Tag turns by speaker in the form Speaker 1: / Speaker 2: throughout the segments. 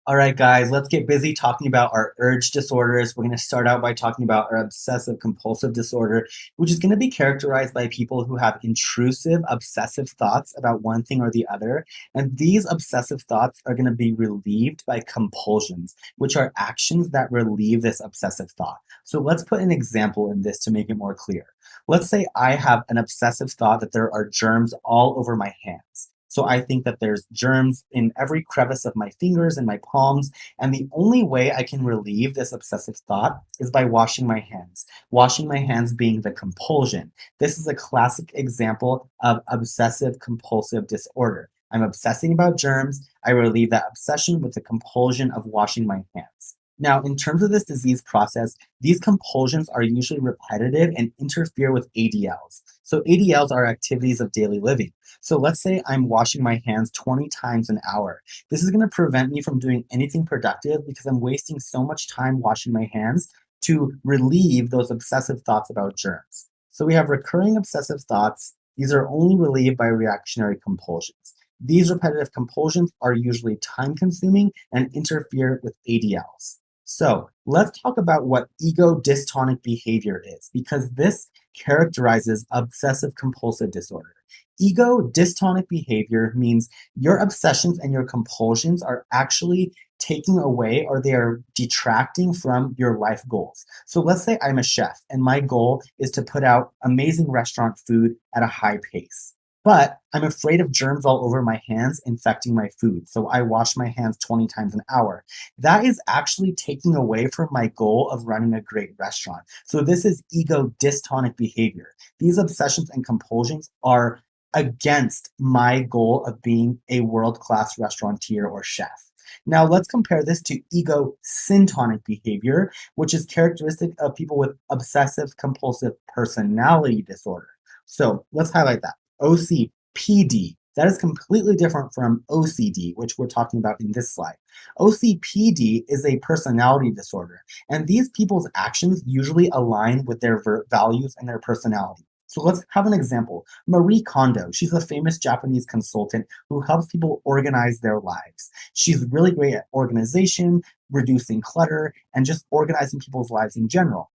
Speaker 1: All right, guys, let's get busy talking about our urge disorders. We're going to start out by talking about our obsessive compulsive disorder, which is going to be characterized by people who have intrusive, obsessive thoughts about one thing or the other. And these obsessive thoughts are going to be relieved by compulsions, which are actions that relieve this obsessive thought. So let's put an example in this to make it more clear. Let's say I have an obsessive thought that there are germs all over my hands. So I think that there's germs in every crevice of my fingers and my palms, and the only way I can relieve this obsessive thought is by washing my hands. Washing my hands being the compulsion. This is a classic example of obsessive compulsive disorder. I'm obsessing about germs. I relieve that obsession with the compulsion of washing my hands. Now, in terms of this disease process, these compulsions are usually repetitive and interfere with ADLs. So ADLs are activities of daily living. So let's say I'm washing my hands 20 times an hour. This is going to prevent me from doing anything productive because I'm wasting so much time washing my hands to relieve those obsessive thoughts about germs. So we have recurring obsessive thoughts. These are only relieved by reactionary compulsions. These repetitive compulsions are usually time consuming and interfere with ADLs. So let's talk about what ego dystonic behavior is, because this characterizes obsessive compulsive disorder. Ego dystonic behavior means your obsessions and your compulsions are actually taking away or they are detracting from your life goals. So let's say I'm a chef and my goal is to put out amazing restaurant food at a high pace. But I'm afraid of germs all over my hands infecting my food. So I wash my hands 20 times an hour. That is actually taking away from my goal of running a great restaurant. So this is ego dystonic behavior. These obsessions and compulsions are against my goal of being a world-class restaurateur or chef. Now let's compare this to ego syntonic behavior, which is characteristic of people with obsessive compulsive personality disorder. So let's highlight that. OCPD. That is completely different from OCD, which we're talking about in this slide. OCPD is a personality disorder, and these people's actions usually align with their values and their personality. So let's have an example. Marie Kondo, she's a famous Japanese consultant who helps people organize their lives. She's really great at organization, reducing clutter, and just organizing people's lives in general.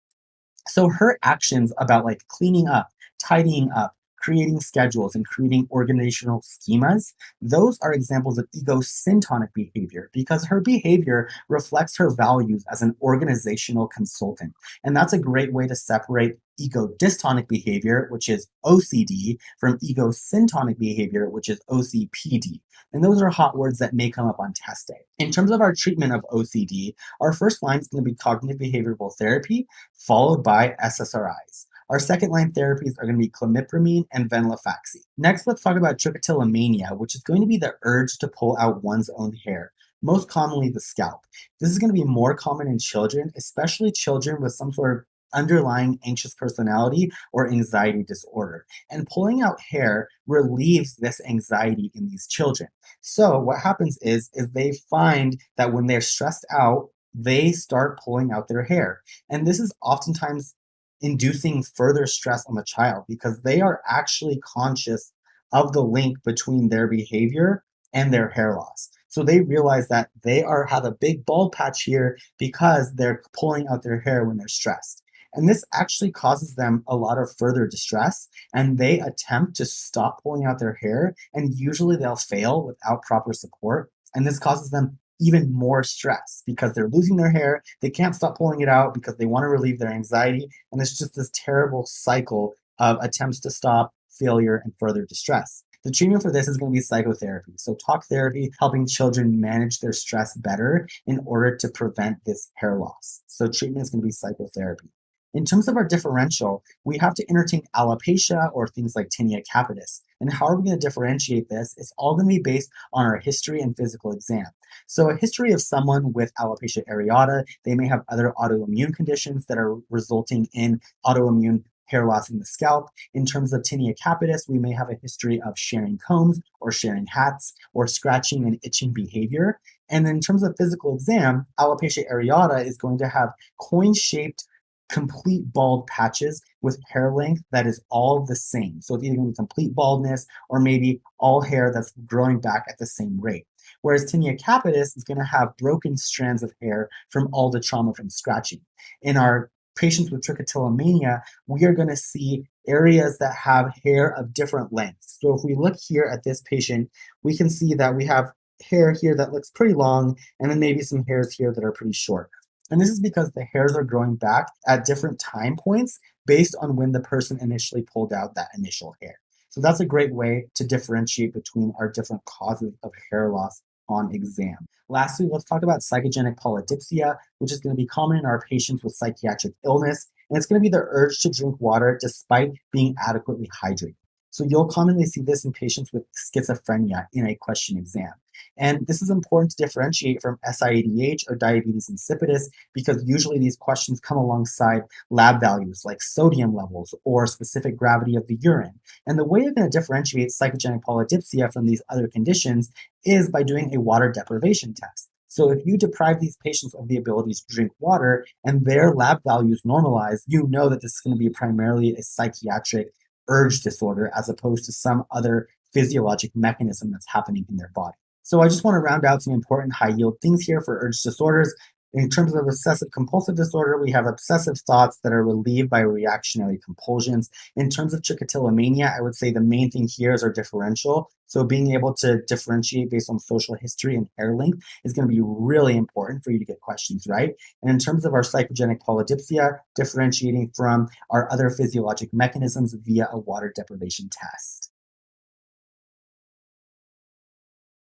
Speaker 1: So her actions about like cleaning up, tidying up, creating schedules and creating organizational schemas, those are examples of ego syntonic behavior because her behavior reflects her values as an organizational consultant. And that's a great way to separate ego dystonic behavior, which is OCD, from ego syntonic behavior, which is OCPD. And those are hot words that may come up on test day. In terms of our treatment of OCD, our first line is going to be cognitive behavioral therapy, followed by SSRIs. Our second line therapies are going to be clomipramine and venlafaxine. Next, let's talk about trichotillomania, which is going to be the urge to pull out one's own hair, most commonly the scalp. This is going to be more common in children, especially children with some sort of underlying anxious personality or anxiety disorder. And pulling out hair relieves this anxiety in these children. So what happens is they find that when they're stressed out, they start pulling out their hair. And this is oftentimes inducing further stress on the child because they are actually conscious of the link between their behavior and their hair loss. So they realize that they have a big bald patch here because they're pulling out their hair when they're stressed. And this actually causes them a lot of further distress, and they attempt to stop pulling out their hair, and usually they'll fail without proper support. And this causes them even more stress because they're losing their hair. They can't stop pulling it out because they want to relieve their anxiety. And it's just this terrible cycle of attempts to stop, failure, and further distress. The treatment for this is going to be psychotherapy. So talk therapy, helping children manage their stress better in order to prevent this hair loss. So treatment is going to be psychotherapy. In terms of our differential, we have to entertain alopecia or things like tinea capitis. And how are we going to differentiate this? It's all going to be based on our history and physical exam. So a history of someone with alopecia areata, they may have other autoimmune conditions that are resulting in autoimmune hair loss in the scalp. In terms of tinea capitis, we may have a history of sharing combs or sharing hats or scratching and itching behavior. And in terms of physical exam, alopecia areata is going to have coin-shaped complete bald patches with hair length that is all the same. So it's either going to be complete baldness or maybe all hair that's growing back at the same rate. whereas tinea capitis is going to have broken strands of hair from all the trauma from scratching. In our patients with trichotillomania, we are going to see areas that have hair of different lengths. So if we look here at this patient, we can see that we have hair here that looks pretty long, and then maybe some hairs here that are pretty short. And this is because the hairs are growing back at different time points based on when the person initially pulled out that initial hair. So that's a great way to differentiate between our different causes of hair loss on exam. Lastly, let's talk about psychogenic polydipsia, which is going to be common in our patients with psychiatric illness, and it's going to be the urge to drink water despite being adequately hydrated. So you'll commonly see this in patients with schizophrenia in a question exam. And this is important to differentiate from SIADH or diabetes insipidus because usually these questions come alongside lab values like sodium levels or specific gravity of the urine. And the way you're going to differentiate psychogenic polydipsia from these other conditions is by doing a water deprivation test. So if you deprive these patients of the ability to drink water and their lab values normalize, you know that this is going to be primarily a psychiatric urge disorder as opposed to some other physiologic mechanism that's happening in their body. So I just want to round out some important high yield things here for urge disorders. In terms of obsessive compulsive disorder, we have obsessive thoughts that are relieved by reactionary compulsions. In terms of trichotillomania, I would say the main thing here is our differential. So being able to differentiate based on social history and hair length is going to be really important for you to get questions right. And in terms of our psychogenic polydipsia, differentiating from our other physiologic mechanisms via a water deprivation test.